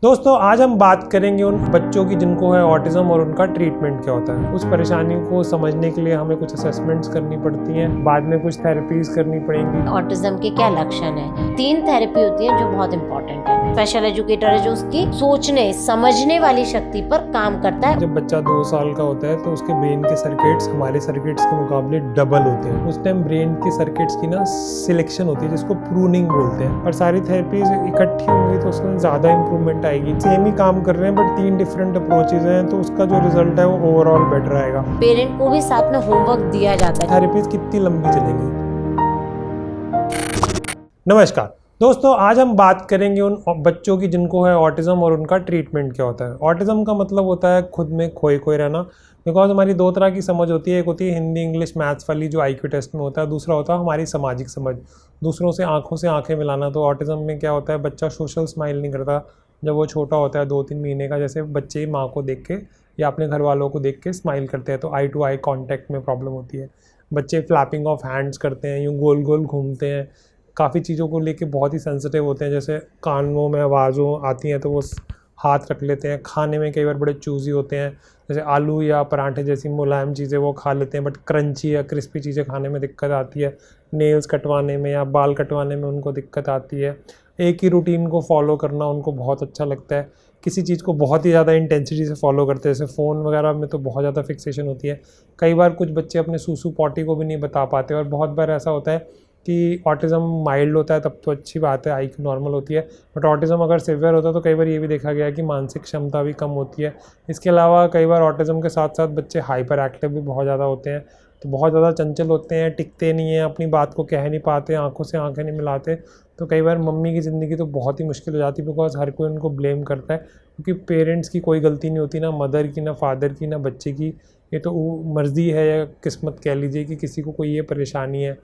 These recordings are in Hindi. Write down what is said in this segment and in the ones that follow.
दोस्तों आज हम बात करेंगे उन बच्चों की जिनको है ऑटिज्म और उनका ट्रीटमेंट क्या होता है। उस परेशानी को समझने के लिए हमें कुछ असेसमेंट्स करनी पड़ती हैं, बाद में कुछ थेरेपीज करनी पड़ेंगी। ऑटिज्म के क्या लक्षण है? 3 थेरेपी होती है जो बहुत इंपॉर्टेंट है। स्पेशल एजुकेटर है जो उसकी सोचने समझने वाली शक्ति पर काम करता है। जब बच्चा 2 साल का होता है तो उसके ब्रेन के सर्किट्स हमारे सर्किट्स के मुकाबले डबल होते हैं। उस टाइम ब्रेन के सर्किट्स की सिलेक्शन होती है जिसको प्रूनिंग बोलते हैं। और सारी थेरेपीज इकट्ठी होंगी तो उसमें ज़्यादा इंप्रूवमेंट आएगी। सेम ही काम कर रहे हैं बट 3 डिफरेंट अप्रोचेज हैं तो उसका जो रिजल्ट है वो ओवरऑल बेटर आएगा। पेरेंट को भी साथ में होमवर्क दिया जाता है। थेरेपीज कितनी लंबी चलेंगी? नमस्कार दोस्तों, आज हम बात करेंगे उन बच्चों की जिनको है ऑटिज्म और उनका ट्रीटमेंट क्या होता है। ऑटिज्म का मतलब होता है खुद में खोए खोए रहना। बिकॉज हमारी 2 तरह की समझ होती है, एक होती है हिंदी इंग्लिश मैथ्स वाली जो IQ टेस्ट में होता है, दूसरा होता है हमारी सामाजिक समझ, दूसरों से आंखों से आंखें मिलाना। तो ऑटिज्म में क्या होता है, बच्चा सोशल स्माइल नहीं करता जब वो छोटा होता है 2-3 महीने का। जैसे बच्चे माँ को देख के या अपने घर वालों को देख के स्माइल करते हैं तो आई टू आई कॉन्टैक्ट में प्रॉब्लम होती है। बच्चे फ्लैपिंग ऑफ हैंड्स करते हैं, यूँ गोल गोल घूमते हैं, काफ़ी चीज़ों को लेके बहुत ही सेंसिटिव होते हैं। जैसे कानों में आवाज़ों आती हैं तो वो हाथ रख लेते हैं। खाने में कई बार बड़े चूज़ी होते हैं, जैसे आलू या पराठे जैसी मुलायम चीज़ें वो खा लेते हैं बट क्रंची या क्रिस्पी चीज़ें खाने में दिक्कत आती है। नेल्स कटवाने में या बाल कटवाने में उनको दिक्कत आती है। एक ही रूटीन को फॉलो करना उनको बहुत अच्छा लगता है, किसी चीज़ को बहुत ही ज़्यादा इंटेंसिटी से फॉलो करते हैं। जैसे फ़ोन वगैरह में तो बहुत ज़्यादा फिक्सेशन होती है। कई बार कुछ बच्चे अपने सूसू पॉटी को भी नहीं बता पाते और बहुत बार ऐसा होता है कि ऑटिज़म माइल्ड होता है तब तो अच्छी बात है, IQ नॉर्मल होती है। बट ऑटिज़म अगर सिवियर होता है तो कई बार ये भी देखा गया है कि मानसिक क्षमता भी कम होती है। इसके अलावा कई बार ऑटिज़म के साथ साथ बच्चे हाइपर एक्टिव भी बहुत ज़्यादा होते हैं, तो बहुत ज़्यादा चंचल होते हैं, टिकते नहीं हैं, अपनी बात को कह नहीं पाते, आंखों से आंखें नहीं मिलाते। तो कई बार मम्मी की ज़िंदगी तो बहुत ही मुश्किल हो जाती है बिकॉज हर कोई उनको ब्लेम करता है, क्योंकि पेरेंट्स की कोई गलती नहीं होती, ना मदर की, ना फादर की, ना बच्चे की। ये तो मर्ज़ी है या किस्मत कह लीजिए कि किसी को कोई ये परेशानी है।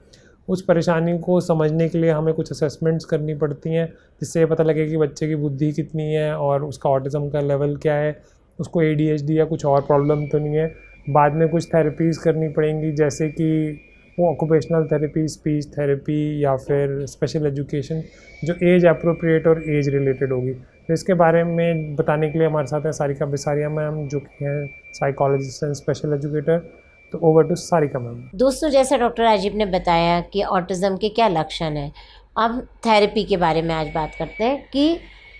उस परेशानी को समझने के लिए हमें कुछ असेसमेंट्स करनी पड़ती हैं जिससे ये पता लगे कि बच्चे की बुद्धि कितनी है और उसका ऑटिज़म का लेवल क्या है, उसको ADHD या कुछ और प्रॉब्लम तो नहीं है। बाद में कुछ थेरेपीज़ करनी पड़ेंगी जैसे कि वो ऑक्यूपेशनल थेरेपी, स्पीच थेरेपी या फिर स्पेशल एजुकेशन जो एज अप्रोप्रिएट और एज रिलेटेड होगी। तो इसके बारे में बताने के लिए हमारे साथ है सारिका बिसारिया मैम जो कि हैं साइकोलॉजिस्ट एंड स्पेशल एजुकेटर। तो ओवर टू सारिका मैम। दोस्तों, जैसे डॉक्टर राजीव ने बताया कि ऑटिज्म के क्या लक्षण हैं, अब थेरेपी के बारे में आज बात करते हैं कि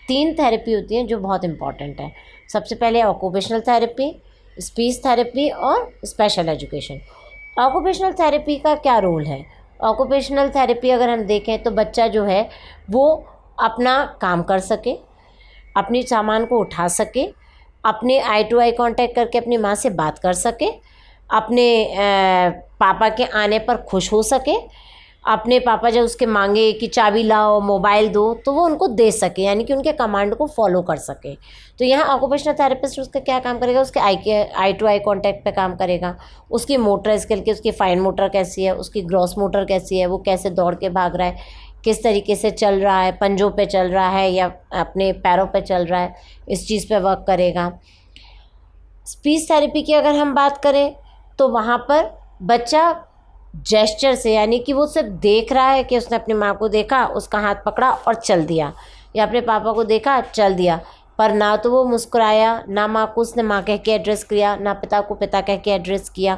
3 थेरेपी होती हैं जो बहुत इंपॉर्टेंट है। सबसे पहले ऑक्यूपेशनल थेरेपी, स्पीच थेरेपी और स्पेशल एजुकेशन। ऑक्यूपेशनल थेरेपी का क्या रोल है? ऑक्यूपेशनल थेरेपी अगर हम देखें तो बच्चा जो है वो अपना काम कर सके, अपनी सामान को उठा सके, अपने आई टू आई कॉन्टैक्ट करके अपनी माँ से बात कर सके, अपने पापा के आने पर खुश हो सके, अपने पापा जब उसके मांगे कि चाबी लाओ, मोबाइल दो, तो वो उनको दे सके, यानी कि उनके कमांड को फॉलो कर सके। तो यहाँ ऑक्यूपेशनल थेरेपिस्ट उसका क्या काम करेगा? उसके आई टू आई कॉन्टैक्ट पे काम करेगा, उसकी मोटर स्किल की, उसकी फाइन मोटर कैसी है, उसकी ग्रॉस मोटर कैसी है, वो कैसे दौड़ के भाग रहा है, किस तरीके से चल रहा है, पंजों पे चल रहा है या अपने पैरों पे चल रहा है, इस चीज़ पे वर्क करेगा। स्पीच थेरेपी की अगर हम बात करें तो वहाँ पर बच्चा जेस्चर से, यानी कि वो सिर्फ देख रहा है कि उसने अपनी माँ को देखा, उसका हाथ पकड़ा और चल दिया, या अपने पापा को देखा चल दिया, पर ना तो वो मुस्कुराया, ना माँ को उसने माँ कह के एड्रेस किया, ना पिता को पिता कह के एड्रेस किया,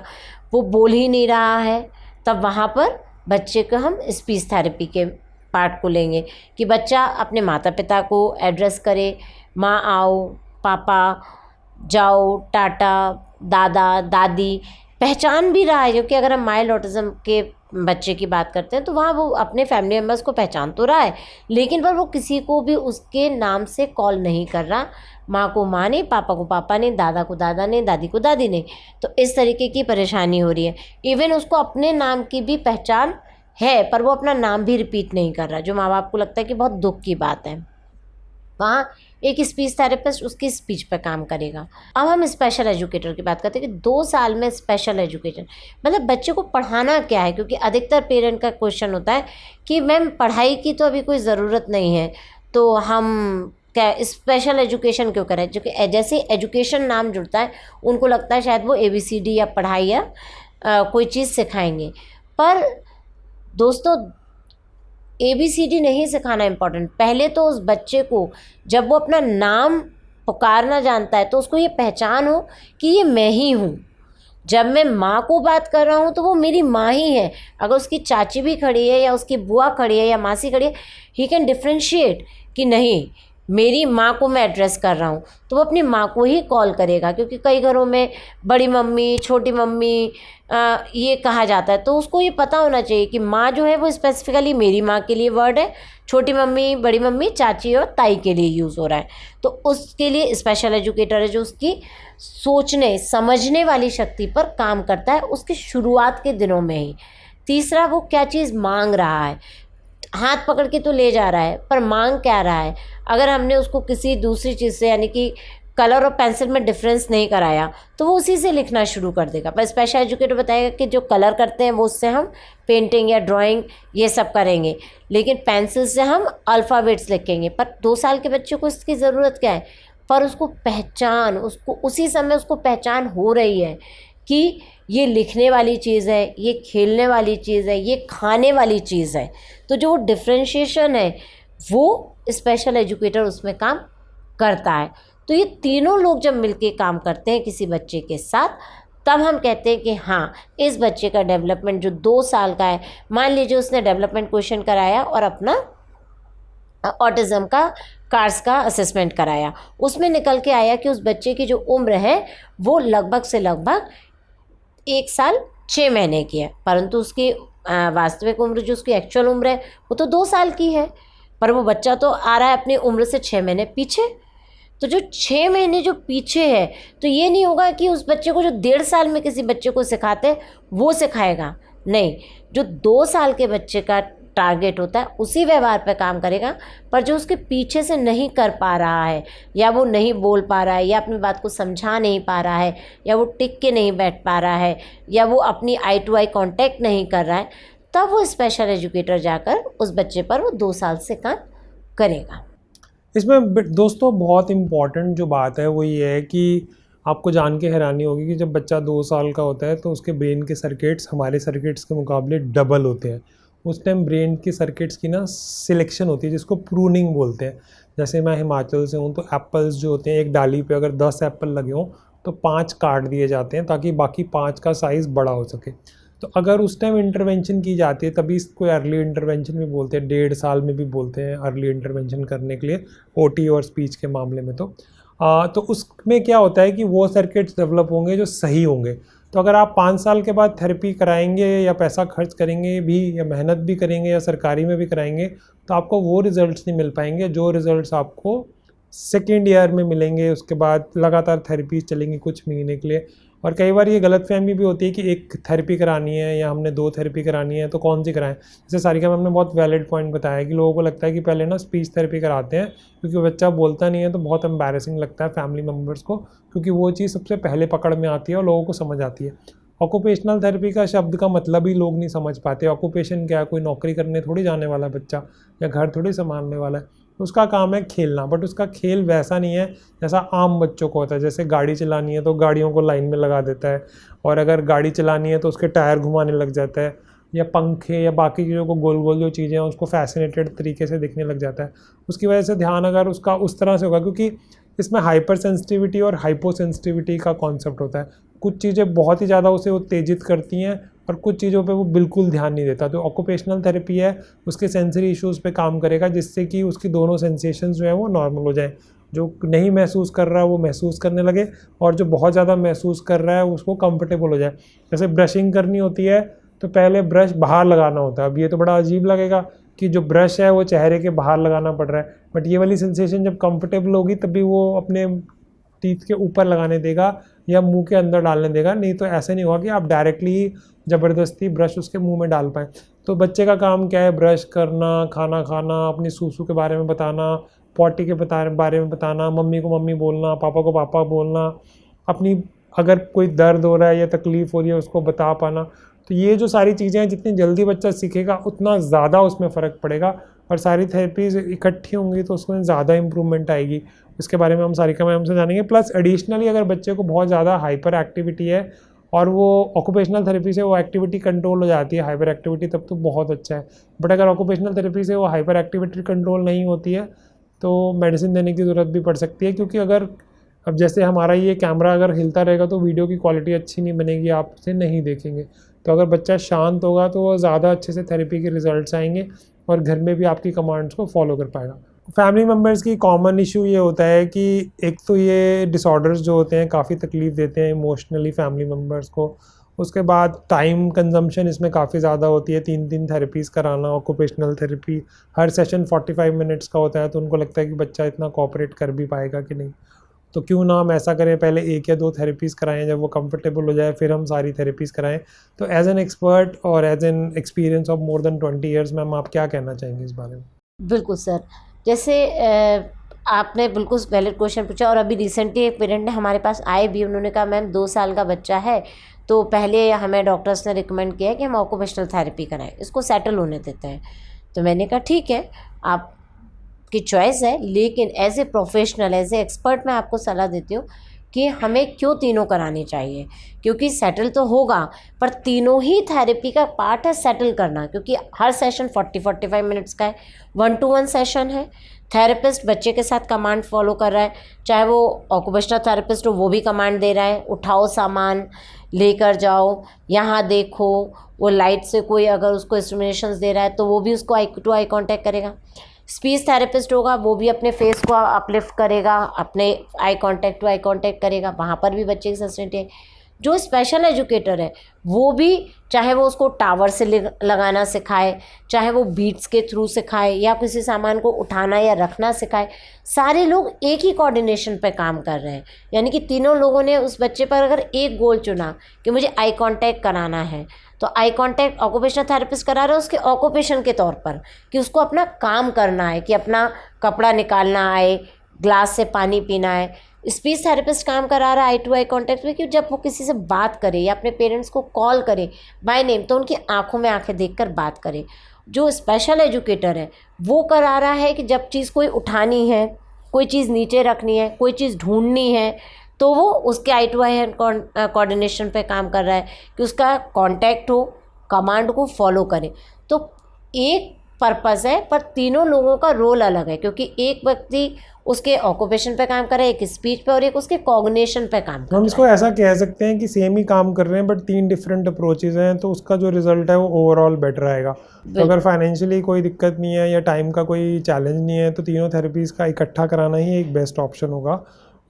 वो बोल ही नहीं रहा है। तब वहाँ पर बच्चे को हम स्पीच थेरेपी के पार्ट को लेंगे कि बच्चा अपने माता पिता को एड्रेस करे, माँ आओ, पापा जाओ, टाटा, दादा दादी, पहचान भी रहा है। क्योंकि अगर हम माइल्ड ऑटिज्म के बच्चे की बात करते हैं तो वहाँ वो अपने फैमिली मेम्बर्स को पहचान तो रहा है, लेकिन पर वो किसी को भी उसके नाम से कॉल नहीं कर रहा। माँ को माँ नहीं, पापा को पापा नहीं, दादा को दादा नहीं, दादी को दादी नहीं। तो इस तरीके की परेशानी हो रही है। इवन उसको अपने नाम की भी पहचान है पर वो अपना नाम भी रिपीट नहीं कर रहा, जो माँ बाप को लगता है कि बहुत दुख की बात है। वहाँ एक स्पीच थेरेपिस्ट उसकी स्पीच पर काम करेगा। अब हम स्पेशल एजुकेटर की बात करते हैं कि 2 साल में स्पेशल एजुकेशन मतलब बच्चे को पढ़ाना क्या है, क्योंकि अधिकतर पेरेंट का क्वेश्चन होता है कि मैम पढ़ाई की तो अभी कोई ज़रूरत नहीं है, तो हम क्या स्पेशल एजुकेशन क्यों करें? जो कि जैसे एजुकेशन नाम जुड़ता है उनको लगता है शायद वो ABCD या पढ़ाई या कोई चीज़ सिखाएंगे। पर दोस्तों, ABCD नहीं सिखाना इम्पोर्टेंट, पहले तो उस बच्चे को जब वो अपना नाम पुकारना जानता है तो उसको ये पहचान हो कि ये मैं ही हूँ। जब मैं माँ को बात कर रहा हूँ तो वो मेरी माँ ही है। अगर उसकी चाची भी खड़ी है या उसकी बुआ खड़ी है या मासी खड़ी है, ही कैन डिफ्रेंशिएट कि नहीं, मेरी माँ को मैं एड्रेस कर रहा हूँ, तो वो अपनी माँ को ही कॉल करेगा। क्योंकि कई घरों में बड़ी मम्मी, छोटी मम्मी ये कहा जाता है, तो उसको ये पता होना चाहिए कि माँ जो है वो स्पेसिफिकली मेरी माँ के लिए वर्ड है, छोटी मम्मी, बड़ी मम्मी, चाची और ताई के लिए यूज़ हो रहा है। तो उसके लिए स्पेशल एजुकेटर है जो उसकी सोचने समझने वाली शक्ति पर काम करता है उसकी शुरुआत के दिनों में ही। तीसरा, वो क्या चीज़ मांग रहा है, हाथ पकड़ के तो ले जा रहा है पर मांग क्या रहा है। अगर हमने उसको किसी दूसरी चीज़ से, यानी कि कलर और पेंसिल में डिफरेंस नहीं कराया, तो वो उसी से लिखना शुरू कर देगा। पर स्पेशल एजुकेटर बताएगा कि जो कलर करते हैं वो उससे हम पेंटिंग या ड्राइंग ये सब करेंगे, लेकिन पेंसिल से हम अल्फ़ाबेट्स लिखेंगे। पर 2 साल के बच्चे को इसकी ज़रूरत क्या है, पर उसको पहचान, उसको उसी समय उसको पहचान हो रही है कि ये लिखने वाली चीज़ है, ये खेलने वाली चीज़ है, ये खाने वाली चीज़ है। तो जो डिफ्रेंशिएशन है वो स्पेशल एजुकेटर उसमें काम करता है। तो ये तीनों लोग जब मिलके काम करते हैं किसी बच्चे के साथ, तब हम कहते हैं कि हाँ, इस बच्चे का डेवलपमेंट जो 2 साल का है, मान लीजिए उसने डेवलपमेंट क्वेश्चन कराया और अपना ऑटिज़म का कार्स का असेसमेंट कराया, उसमें निकल के आया कि उस बच्चे की जो उम्र है वो लगभग से लगभग 1 साल 6 महीने की है, परंतु उसकी वास्तविक उम्र जो उसकी एक्चुअल उम्र है वो तो 2 साल की है, पर वो बच्चा तो आ रहा है अपनी उम्र से 6 महीने पीछे। तो जो 6 महीने जो पीछे है, तो ये नहीं होगा कि उस बच्चे को जो 1.5 साल में किसी बच्चे को सिखाते वो सिखाएगा, नहीं, जो 2 साल के बच्चे का टारगेट होता है उसी व्यवहार पर काम करेगा। पर जो उसके पीछे से नहीं कर पा रहा है, या वो नहीं बोल पा रहा है, या अपनी बात को समझा नहीं पा रहा है, या वो टिक के नहीं बैठ पा रहा है, या वो अपनी आई टू आई कांटेक्ट नहीं कर रहा है, तब वो स्पेशल एजुकेटर जाकर उस बच्चे पर वो 2 साल से काम करेगा। इसमें दोस्तों बहुत इम्पॉर्टेंट जो बात है वो ये है कि आपको जान के हैरानी होगी कि जब बच्चा 2 साल का होता है तो उसके ब्रेन के सर्किट्स हमारे सर्किट्स के मुकाबले डबल होते हैं। उस टाइम ब्रेन की सर्किट्स की ना सिलेक्शन होती है जिसको प्रूनिंग बोलते हैं। जैसे मैं हिमाचल से हूँ तो एप्पल्स जो होते हैं, एक डाली पे अगर 10 एप्पल लगे हों तो 5 काट दिए जाते हैं ताकि बाकी 5 का साइज़ बड़ा हो सके। तो अगर उस टाइम इंटरवेंशन की जाती है तभी इसको अर्ली इंटरवेंशन भी बोलते हैं, 1.5 साल में भी बोलते हैं अर्ली इंटरवेंशन करने के लिए ओटी और स्पीच के मामले में। तो उसमें क्या होता है कि वो सर्किट्स डेवलप होंगे जो सही होंगे। तो अगर आप 5 साल के बाद थेरेपी कराएंगे या पैसा खर्च करेंगे भी या मेहनत भी करेंगे या सरकारी में भी कराएंगे तो आपको वो रिज़ल्ट्स नहीं मिल पाएंगे जो रिज़ल्ट्स आपको सेकेंड ईयर में मिलेंगे। उसके बाद लगातार थेरेपी चलेंगी कुछ महीने के लिए। और कई बार ये गलतफहमी भी होती है कि एक थेरेपी करानी है या हमने 2 थेरेपी करानी है तो कौन सी कराएं। जैसे सारिका मैम ने बहुत वैलिड पॉइंट बताया कि लोगों को लगता है कि पहले ना स्पीच थेरेपी कराते हैं क्योंकि बच्चा बोलता नहीं है तो बहुत एम्बैरेसिंग लगता है फैमिली मेम्बर्स को, क्योंकि वो चीज़ सबसे पहले पकड़ में आती है और लोगों को समझ आती है। ऑक्यूपेशनल थेरेपी का शब्द का मतलब ही लोग नहीं समझ पाते। ऑक्यूपेशन क्या है, कोई नौकरी करने थोड़ी जाने वाला बच्चा या घर थोड़ी संभालने वाला है, उसका काम है खेलना। बट उसका खेल वैसा नहीं है जैसा आम बच्चों को होता है। जैसे गाड़ी चलानी है तो गाड़ियों को लाइन में लगा देता है, और अगर गाड़ी चलानी है तो उसके टायर घुमाने लग जाता है, या पंखे या बाकी चीज़ों को गोल गोल जो चीज़ें हैं उसको फैसिनेटेड तरीके से दिखने लग जाता है। उसकी वजह से ध्यान अगर उसका उस तरह से होगा, क्योंकि इसमें हाइपर सेंसिटिविटी और हाइपो सेंसिटिविटी का कॉन्सेप्ट होता है। कुछ चीज़ें बहुत ही ज़्यादा उसे उत्तेजित करती हैं और कुछ चीज़ों पे वो बिल्कुल ध्यान नहीं देता। तो ऑक्यूपेशनल थेरेपी है उसके सेंसरी इश्यूज़ पे काम करेगा जिससे कि उसकी दोनों सेंसेशंस जो है वो नॉर्मल हो जाए। जो नहीं महसूस कर रहा है वो महसूस करने लगे, और जो बहुत ज़्यादा महसूस कर रहा है उसको कंफर्टेबल हो जाए। जैसे ब्रशिंग करनी होती है तो पहले ब्रश बाहर लगाना होता है। अब ये तो बड़ा अजीब लगेगा कि जो ब्रश है वो चेहरे के बाहर लगाना पड़ रहा है, बट ये वाली सेंसेशन जब कंफर्टेबल होगी तभी वो अपने टीथ के ऊपर लगाने देगा या मुंह के अंदर डालने देगा। नहीं तो ऐसे नहीं होगा कि आप डायरेक्टली ज़बरदस्ती ब्रश उसके मुंह में डाल पाएँ। तो बच्चे का काम क्या है, ब्रश करना, खाना खाना, अपनी सूसू के बारे में बताना, पॉटी के बारे में बताना, मम्मी को मम्मी बोलना, पापा को पापा बोलना, अपनी अगर कोई दर्द हो रहा है या तकलीफ़ हो रही है उसको बता पाना। तो ये जो सारी चीज़ें हैं जितनी जल्दी बच्चा सीखेगा उतना ज़्यादा उसमें फ़र्क पड़ेगा, और सारी थेरेपीज़ इकट्ठी होंगी तो उसमें ज़्यादा इम्प्रूवमेंट आएगी। इसके बारे में हम सारिका मैम से जानेंगे। प्लस एडिशनली अगर बच्चे को बहुत ज़्यादा हाइपर एक्टिविटी है और वो ऑक्यूपेशनल थेरेपी से वो एक्टिविटी कंट्रोल हो जाती है, हाइपर एक्टिविटी, तब तो बहुत अच्छा है। बट अगर ऑक्यूपेशनल थेरेपी से वो हाइपर एक्टिविटी कंट्रोल नहीं होती है तो मेडिसिन देने की ज़रूरत भी पड़ सकती है, क्योंकि अगर अब जैसे हमारा ये कैमरा अगर हिलता रहेगा तो वीडियो की क्वालिटी अच्छी नहीं बनेगी, आप उसे नहीं देखेंगे। तो अगर बच्चा शांत होगा तो वो ज़्यादा अच्छे से थेरेपी के रिजल्ट्स आएंगे और घर में भी आपकी कमांड्स को फॉलो कर पाएगा। फैमिली मेम्बर्स की कॉमन इशू ये होता है कि एक तो ये डिसऑर्डर्स जो होते हैं काफ़ी तकलीफ़ देते हैं इमोशनली फैमिली मेम्बर्स को। उसके बाद टाइम कंजम्पशन इसमें काफ़ी ज़्यादा होती है, 3 थेरेपीज़ कराना, ऑक्यूपेशनल थेरेपी हर सेशन 45 मिनट्स का होता है, तो उनको लगता है कि बच्चा इतना कोऑपरेट कर भी पाएगा कि नहीं। तो क्यों ना हम ऐसा करें, पहले 1 या 2 थेरेपीज़ कराएं, जब वो कंफर्टेबल हो जाए फिर हम सारी थेरेपीज़ कराएं। तो एज एन एक्सपर्ट और as an experience of more than 20 years ma'am, आप क्या कहना चाहेंगे इस बारे में? बिल्कुल सर, जैसे आपने बिल्कुल वैलिड क्वेश्चन पूछा, और अभी रिसेंटली एक पेरेंट ने हमारे पास आए भी, उन्होंने कहा मैम 2 साल का बच्चा है, तो पहले हमें डॉक्टर्स ने रिकमेंड किया है कि हम ऑक्यूपेशनल थेरेपी कराएं, इसको सेटल होने देते हैं। तो मैंने कहा ठीक है, आपकी चॉइस है, लेकिन as a professional, as a expert मैं आपको सलाह देती हूँ कि हमें क्यों तीनों करानी चाहिए, क्योंकि सेटल तो होगा, पर तीनों ही थेरेपी का पार्ट है सेटल करना, क्योंकि हर सेशन 40-45 मिनट्स का है, 1-to-1 सेशन है। थेरेपिस्ट बच्चे के साथ कमांड फॉलो कर रहा है, चाहे वो ऑक्यूपेशनल थेरेपिस्ट हो वो भी कमांड दे रहा है, उठाओ सामान, लेकर जाओ, यहाँ देखो, वो लाइट से कोई अगर उसको स्टिमुलेशंस दे रहा है तो वो भी उसको आई टू आई कांटेक्ट करेगा। स्पीच थेरेपिस्ट होगा वो भी अपने फेस को अपलिफ्ट करेगा, अपने eye contact to eye contact करेगा, वहाँ पर भी बच्चे की सस्टेनिटी है। जो स्पेशल एजुकेटर है वो भी, चाहे वो उसको टावर से लगाना सिखाए, चाहे वो बीट्स के थ्रू सिखाए, या किसी सामान को उठाना या रखना सिखाए, सारे लोग एक ही कोऑर्डिनेशन पे काम कर रहे हैं। यानी कि तीनों लोगों ने उस बच्चे पर अगर एक गोल चुना कि मुझे आई कांटेक्ट कराना है, तो आई कांटेक्ट ऑक्यूपेशनल थेरेपिस्ट करा रहा है उसके ऑक्यूपेशन के तौर पर, कि उसको अपना काम करना है, कि अपना कपड़ा निकालना आए, ग्लास से पानी पीना है। स्पीच थेरेपिस्ट काम करा रहा है आई टू आई कांटेक्ट में, कि जब वो किसी से बात करे या अपने पेरेंट्स को कॉल करे बाय नेम, तो उनकी आंखों में आंखें देखकर बात करे। जो स्पेशल एजुकेटर है वो करा रहा है कि जब चीज़ कोई उठानी है, कोई चीज़ नीचे रखनी है, कोई चीज़ ढूंढनी है, तो वो उसके आई टू आई कोऑर्डिनेशन पे काम कर रहा है कि उसका कांटेक्ट हो, कमांड को फॉलो करे। तो एक पर्पस है, पर तीनों लोगों का रोल अलग है, क्योंकि एक व्यक्ति उसके ऑक्यूपेशन पे काम कर रहा है, एक स्पीच पे, और एक उसके कॉग्निशन पे काम कर रहा है। हम इसको ऐसा कह सकते हैं कि सेम ही काम कर रहे हैं बट 3 डिफरेंट अप्रोचेज हैं, तो उसका जो रिजल्ट है वो ओवरऑल बेटर आएगा। तो अगर फाइनेंशियली कोई दिक्कत नहीं है या टाइम का कोई चैलेंज नहीं है तो तीनों थेरेपीज़ का इकट्ठा कराना ही एक बेस्ट ऑप्शन होगा,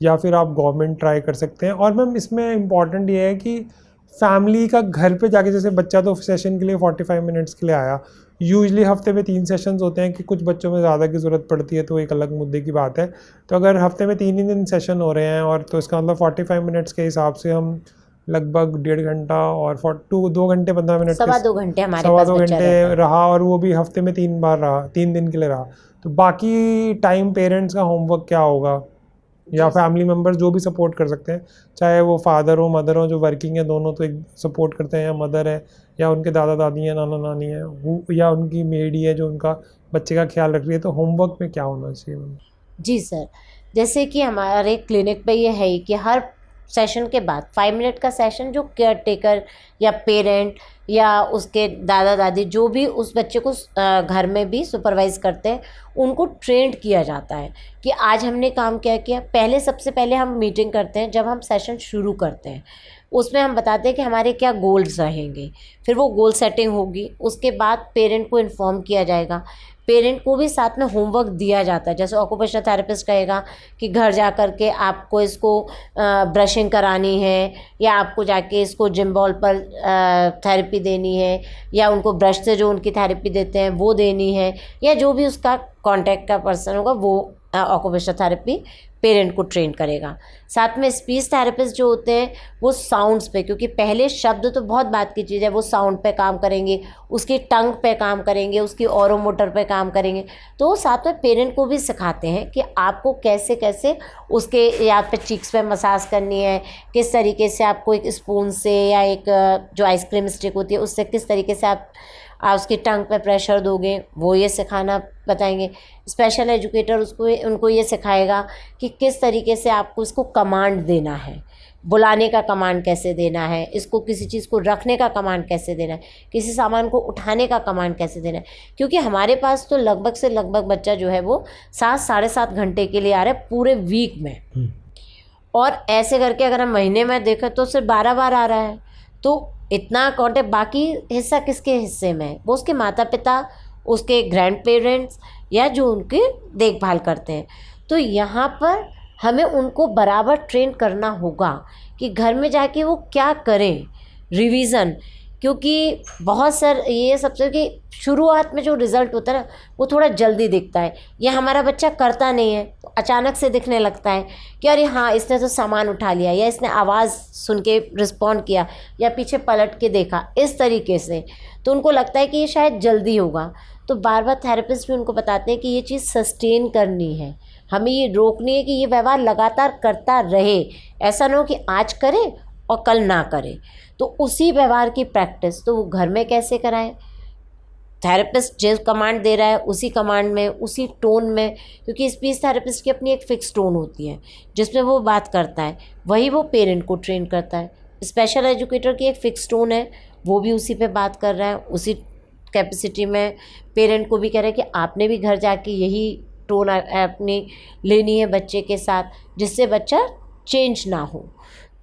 या फिर आप गवर्नमेंट ट्राई कर सकते हैं। और मैम इसमें इम्पॉर्टेंट ये है कि फैमिली का घर पे जाके, जैसे बच्चा तो सेशन के लिए 45 मिनट्स के लिए आया, यूजली हफ्ते में 3 सेशंस होते हैं, कि कुछ बच्चों में ज़्यादा की ज़रूरत पड़ती है तो एक अलग मुद्दे की बात है। तो अगर हफ्ते में 3 ही दिन सेशन हो रहे हैं, और तो इसका मतलब 45 मिनट्स के हिसाब से हम लगभग 1.5 घंटा और 2 घंटे 15 मिनट, सवा 2 घंटे हमारे सवा पास 2 बच्चा घंटे रहता है। रहा, और वो भी हफ्ते में 3 बार रहा, 3 दिन के लिए रहा। तो बाकी टाइम पेरेंट्स का होमवर्क क्या होगा, या फैमिली मेम्बर्स जो भी सपोर्ट कर सकते हैं, चाहे वो फादर हो मदर हो, जो वर्किंग है दोनों तो एक सपोर्ट करते हैं, या मदर है, या उनके दादा दादी हैं, नाना नानी है, या उनकी मेडी है जो उनका बच्चे का ख्याल रख रही है। तो होमवर्क में क्या होना चाहिए? जी सर, जैसे कि हमारे क्लिनिक पे ये है कि हर सेशन के बाद 5 मिनट का सेशन, जो केयर टेकर या पेरेंट या उसके दादा दादी जो भी उस बच्चे को घर में भी सुपरवाइज़ करते हैं, उनको ट्रेंड किया जाता है कि आज हमने काम क्या किया। पहले, सबसे पहले हम मीटिंग करते हैं जब हम सेशन शुरू करते हैं, उसमें हम बताते हैं कि हमारे क्या गोल्स रहेंगे, फिर वो गोल सेटिंग होगी। उसके बाद पेरेंट को इन्फॉर्म किया जाएगा, पेरेंट को भी साथ में होमवर्क दिया जाता है। जैसे ऑक्यूपेशनल थेरेपिस्ट कहेगा कि घर जा कर के आपको इसको ब्रशिंग करानी है, या आपको जाके इसको जिम बॉल पर थेरेपी देनी है, या उनको ब्रश से जो उनकी थेरेपी देते हैं वो देनी है, या जो भी उसका कॉन्टैक्ट का पर्सन होगा वो ऑक्यूपेशनल थेरेपी पेरेंट को ट्रेन करेगा। साथ में स्पीच थेरेपिस्ट जो होते हैं वो साउंड्स पे, क्योंकि पहले शब्द तो बहुत बात की चीज़ है, वो साउंड पे काम करेंगे, उसकी टंग पे काम करेंगे, उसकी ऑरोमोटर पे काम करेंगे। तो साथ में पेरेंट को भी सिखाते हैं कि आपको कैसे कैसे उसके या पे चीक्स पे मसाज करनी है, किस तरीके से आपको एक स्पून से या एक जो आइसक्रीम स्टिक होती है उससे किस तरीके से आप आप उसकी टंग पे प्रेशर दोगे, वो ये सिखाना बताएंगे। स्पेशल एजुकेटर उनको ये सिखाएगा कि किस तरीके से आपको इसको कमांड देना है, बुलाने का कमांड कैसे देना है, इसको किसी चीज़ को रखने का कमांड कैसे देना है, किसी सामान को उठाने का कमांड कैसे देना है। क्योंकि हमारे पास तो लगभग से लगभग बच्चा जो है वो 7-7.5 घंटे के लिए आ रहा है पूरे वीक में, और ऐसे करके अगर हम महीने में देखें तो सिर्फ 12 बार आ रहा है। तो इतना कॉन्टेक्ट, बाकी हिस्सा किसके हिस्से में है? वो उसके माता पिता, उसके ग्रैंड पेरेंट्स या जो उनकी देखभाल करते हैं। तो यहाँ पर हमें उनको बराबर ट्रेन करना होगा कि घर में जाके वो क्या करें, रिवीज़न। क्योंकि बहुत सर ये सबसे कि शुरुआत में जो रिज़ल्ट होता है ना वो थोड़ा जल्दी दिखता है, ये हमारा बच्चा करता नहीं है तो अचानक से दिखने लगता है कि अरे हाँ इसने तो सामान उठा लिया, या इसने आवाज़ सुन के रिस्पॉन्ड किया, या पीछे पलट के देखा, इस तरीके से। तो उनको लगता है कि ये शायद जल्दी होगा। तो बार बार थेरेपिस्ट भी उनको बताते हैं कि ये चीज़ सस्टेन करनी है, हमें ये रोकनी है कि ये व्यवहार लगातार करता रहे, ऐसा ना हो कि आज करे और कल ना करे। तो उसी व्यवहार की प्रैक्टिस तो वो घर में कैसे कराएं? थेरेपिस्ट जो कमांड दे रहा है उसी कमांड में, उसी टोन में, क्योंकि स्पीच थेरेपिस्ट की अपनी एक फ़िक्स टोन होती है जिसमें वो बात करता है, वही वो पेरेंट को ट्रेन करता है। स्पेशल एजुकेटर की एक फ़िक्स टोन है, वो भी उसी पे बात कर रहा है, उसी कैपेसिटी में पेरेंट को भी कह रहा है कि आपने भी घर जाके यही टोन अपनी लेनी है बच्चे के साथ, जिससे बच्चा चेंज ना हो।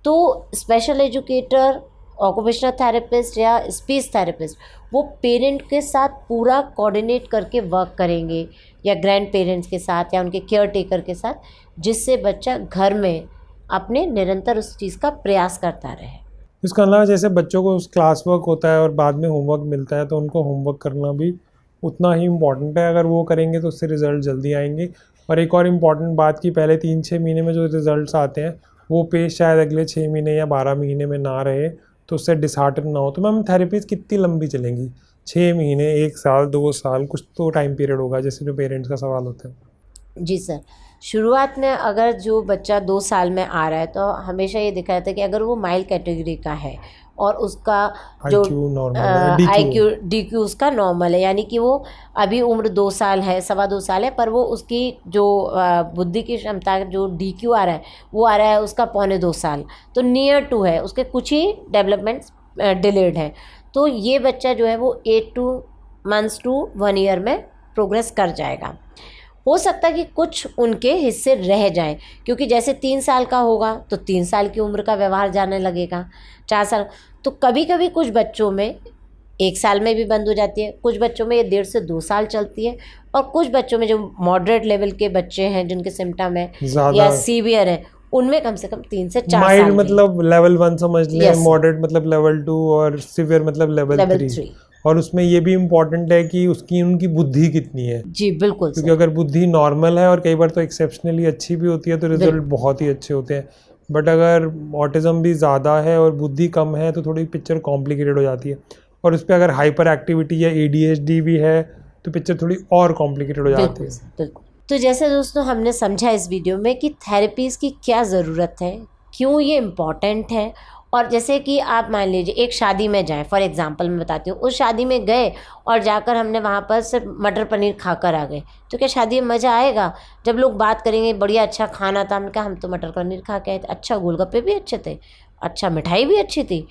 तो स्पेशल एजुकेटर, ऑक्यूपेशनल थेरेपिस्ट या स्पीच थेरेपिस्ट वो पेरेंट के साथ पूरा कोऑर्डिनेट करके वर्क करेंगे, या ग्रैंड पेरेंट्स के साथ या उनके केयर टेकर के साथ, जिससे बच्चा घर में अपने निरंतर उस चीज़ का प्रयास करता रहे। इसका अलावा जैसे बच्चों को क्लास वर्क होता है और बाद में होमवर्क मिलता है, तो उनको होमवर्क करना भी उतना ही इम्पॉर्टेंट है। अगर वो करेंगे तो उससे रिज़ल्ट जल्दी आएंगे। और एक और इम्पॉर्टेंट बात कि पहले 3-6 महीने में जो रिज़ल्ट्स आते हैं वो पेश शायद अगले 6 महीने या 12 महीने में ना रहे, तो उससे डिसहार्टन ना हो। तो मैम थेरेपीज़ कितनी लंबी चलेंगी? 6 महीने, 1 साल, 2 साल, कुछ तो टाइम पीरियड होगा, जैसे जो पेरेंट्स का सवाल होता है। जी सर, शुरुआत में अगर जो बच्चा 2 साल में आ रहा है तो हमेशा ये दिखाया था कि अगर वो माइल्ड कैटेगरी का है और उसका जो IQ DQ उसका नॉर्मल है, यानी कि वो अभी उम्र 2 साल है, 2.25 साल है, पर वो उसकी जो बुद्धि की क्षमता जो DQ आ रहा है वो आ रहा है उसका 1.25 साल, तो नियर टू है, उसके कुछ ही डेवलपमेंट्स डिलेड है। तो ये बच्चा जो है वो 8 months to 1 year में प्रोग्रेस कर जाएगा। हो सकता है कि कुछ उनके हिस्से रह जाएं, क्योंकि जैसे 3 साल का होगा तो 3 साल की उम्र का व्यवहार जाने लगेगा, 4 साल। तो कभी कभी कुछ बच्चों में 1 साल में भी बंद हो जाती है, कुछ बच्चों में ये 1.5 से 2 साल चलती है, और कुछ बच्चों में जो मॉडरेट लेवल के बच्चे हैं जिनके सिम्टम है या सीवियर है उनमें कम से कम 3 से 4 साल। माइल्ड मतलब लेवल 1 समझ लें, मॉडरेट मतलब लेवल 2 और सीवियर मतलब लेवल 3। और उसमें ये भी इम्पॉर्टेंट है कि उनकी बुद्धि कितनी है। जी बिल्कुल, क्योंकि अगर बुद्धि नॉर्मल है और कई बार तो एक्सेप्शनली अच्छी भी होती है तो रिजल्ट बहुत ही अच्छे होते हैं। बट अगर ऑटिज्म भी ज़्यादा है और बुद्धि कम है तो थोड़ी पिक्चर कॉम्प्लिकेटेड हो जाती है, और उस पर अगर हाइपर एक्टिविटी या ADHD भी है तो पिक्चर थोड़ी और कॉम्प्लिकेटेड हो जाती है। बिल्कुल। तो जैसे दोस्तों हमने समझा इस वीडियो में कि थेरेपीज़ की क्या ज़रूरत है, क्यों ये इम्पॉर्टेंट है। और जैसे कि आप मान लीजिए एक शादी में जाएं, फॉर एग्जांपल मैं बताती हूँ, उस शादी में गए और जाकर हमने वहाँ पर सिर्फ मटर पनीर खाकर आ गए, तो क्या शादी में मज़ा आएगा? जब लोग बात करेंगे बढ़िया अच्छा खाना था, हमने कहा हम तो मटर पनीर खा के आए थे, अच्छा गोलगप्पे भी अच्छे थे, अच्छा मिठाई भी अच्छी थी।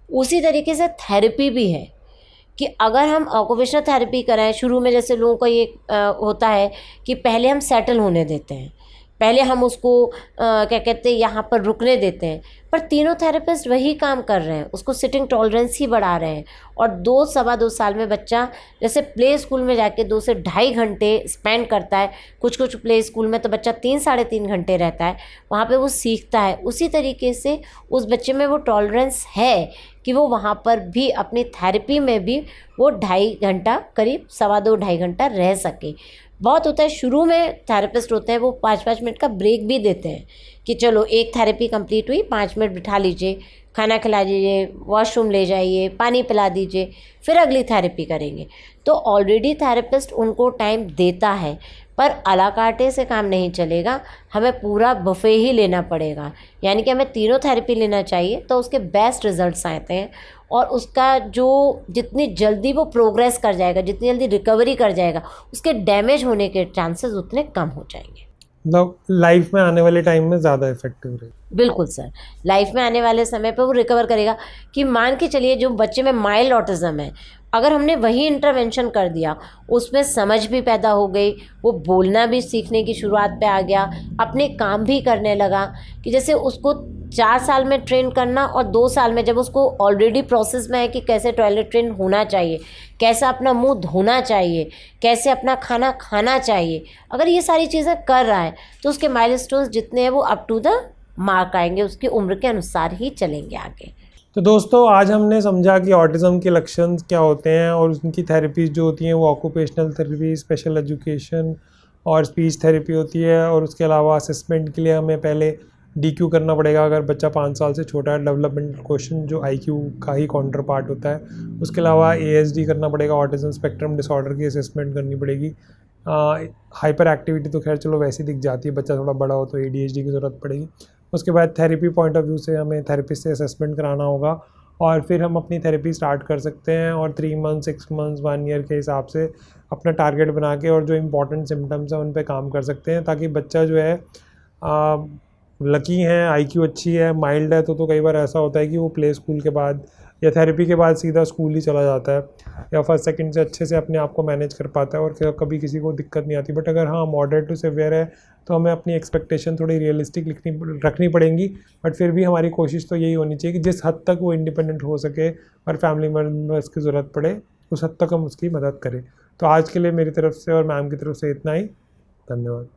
उसी तरीके से थेरेपी भी है कि अगर हम ऑक्यूपेशनल थेरेपी कराएं, शुरू में जैसे लोगों को ये होता है कि पहले हम सेटल होने देते हैं, पहले हम उसको क्या कहते हैं यहाँ पर रुकने देते हैं, पर तीनों थेरेपिस्ट वही काम कर रहे हैं, उसको सिटिंग टॉलरेंस ही बढ़ा रहे हैं। और 2-2.25 साल में बच्चा जैसे प्ले स्कूल में जाके 2 से 2.5 घंटे स्पेंड करता है, कुछ प्ले स्कूल में तो बच्चा 3-3.5 घंटे रहता है, वहाँ पे वो सीखता है। उसी तरीके से उस बच्चे में वो टॉलरेंस है कि वो वहाँ पर भी अपनी थेरेपी में भी वो 2.5 घंटा, करीब 2.25-2.5 घंटा रह सके। बहुत होता है शुरू में थेरेपिस्ट होते हैं वो 5-5 मिनट का ब्रेक भी देते हैं कि चलो एक थेरेपी कंप्लीट हुई, 5 मिनट बिठा लीजिए, खाना खिला दीजिए, वॉशरूम ले जाइए, पानी पिला दीजिए, फिर अगली थेरेपी करेंगे। तो ऑलरेडी थेरेपिस्ट उनको टाइम देता है, पर अला कार्टे से काम नहीं चलेगा, हमें पूरा बुफे ही लेना पड़ेगा। यानी कि हमें तीनों थेरेपी लेना चाहिए तो उसके बेस्ट रिजल्ट्स आते हैं, और उसका जो जितनी जल्दी वो प्रोग्रेस कर जाएगा, जितनी जल्दी रिकवरी कर जाएगा, उसके डैमेज होने के चांसेस उतने कम हो जाएंगे। मतलब लाइफ में आने वाले टाइम में ज़्यादा इफेक्टिव रहेगा। बिल्कुल सर, लाइफ में आने वाले समय पर वो रिकवर करेगा। कि मान के चलिए जो बच्चे में माइल्ड ऑटिज़म है, अगर हमने वही इंटरवेंशन कर दिया, उसमें समझ भी पैदा हो गई, वो बोलना भी सीखने की शुरुआत पे आ गया, अपने काम भी करने लगा, कि जैसे उसको 4 साल में ट्रेन करना और 2 साल में जब उसको ऑलरेडी प्रोसेस में है कि कैसे टॉयलेट ट्रेन होना चाहिए, कैसा अपना मुंह धोना चाहिए, कैसे अपना खाना खाना चाहिए, अगर ये सारी चीज़ें कर रहा है तो उसके माइलस्टोन्स जितने हैं वो अप टू द मार्क आएंगे, उसकी उम्र के अनुसार ही चलेंगे आगे। तो दोस्तों आज हमने समझा कि ऑटिज़म के लक्षण क्या होते हैं और उनकी थेरेपीज जो होती हैं वो ऑक्यूपेशनल थेरेपी, स्पेशल एजुकेशन और स्पीच थेरेपी होती है। और उसके अलावा असेसमेंट के लिए हमें पहले DQ करना पड़ेगा अगर बच्चा 5 साल से छोटा है, डेवलपमेंटल क्वेश्चन जो IQ का ही काउंटर पार्ट होता है। उसके अलावा ASD करना पड़ेगा, ऑटिज़म स्पेक्ट्रम डिसऑर्डर की असेसमेंट करनी पड़ेगी। हाइपर एक्टिविटी तो खैर चलो वैसे दिख जाती है, बच्चा थोड़ा बड़ा हो तो ADHD की ज़रूरत पड़ेगी। उसके बाद थेरेपी पॉइंट ऑफ व्यू से हमें थेरेपिस्ट से असेसमेंट कराना होगा और फिर हम अपनी थेरेपी स्टार्ट कर सकते हैं। और 3 मंथ 6 मंथ्स 1 ईयर के हिसाब से अपना टारगेट बना के और जो इम्पोर्टेंट सिम्टम्स हैं उन पे काम कर सकते हैं, ताकि बच्चा जो है लकी है, IQ अच्छी है, माइल्ड है तो कई बार ऐसा होता है कि वो प्ले स्कूल के बाद या थेरेपी के बाद सीधा स्कूल ही चला जाता है या फर्स्ट सेकंड से अच्छे से अपने आप को मैनेज कर पाता है और कभी किसी को दिक्कत नहीं आती। बट अगर हाँ मॉडरेट टू सिवियर है तो हमें अपनी एक्सपेक्टेशन थोड़ी रियलिस्टिक रखनी पड़ेंगी। बट फिर भी हमारी कोशिश तो यही होनी चाहिए कि जिस हद तक वो इंडिपेंडेंट हो सके और फैमिली मेम्बर्स की ज़रूरत पड़े उस हद तक हम उसकी मदद करें। तो आज के लिए मेरी तरफ से और मैम की तरफ से इतना ही। धन्यवाद।